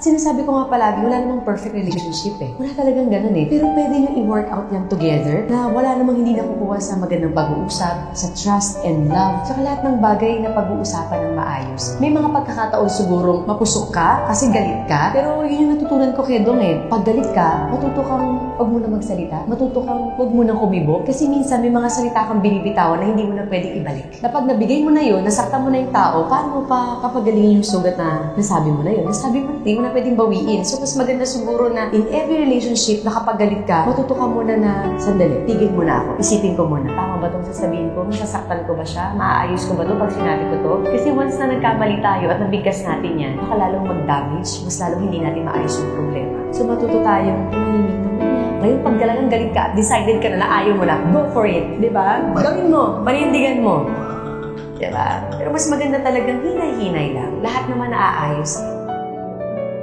Sinasabi ko nga palagi, wala namang perfect relationship eh. Wala talagang ganun eh. Pero pwede nyo i-work out yan together na wala namang hindi nakukuha sa magandang pag-uusap, sa trust and love, saka lahat ng bagay na pag-uusapan ng maayos. May mga pagkakataon sigurong mapusok ka kasi galit ka, pero yun yung natutunan ko kay Dong eh. Pag galit ka, matuto kang wag muna magsalita, matuto kang wag muna kumibo, kasi minsan may mga salita kang binibitawan na hindi mo na pwedeng ibalik. Na pag nabigay mo na yun, nasaktan mo na yung tao, paano mo pa papagalingin yung sugat na nasabi mo na yun? Nasabi mo, hindi mo na pwedeng bawiin. So, mas maganda siguro na in every relationship na kapag galit ka, matuto ka muna na, sandali, tigil muna ako. Isipin ko muna, tama ba itong sasabihin ko? Masasaktan ko ba siya? Maaayos ko ba ito pag sinabi ko to? Kasi once na nagkamali tayo at nabigkas natin yan, baka lalong mag-damage, mas lalong hindi natin maayos yung problema. So, matuto tayong tumahimik na muna. Ngayon, pag talagang galit ka at decided ka na ayaw mo na, go for it. Diba? Gawin mo, panindigan mo. Diba? Pero mas maganda talagang hinay-hinay lang. Lahat naman naaayos.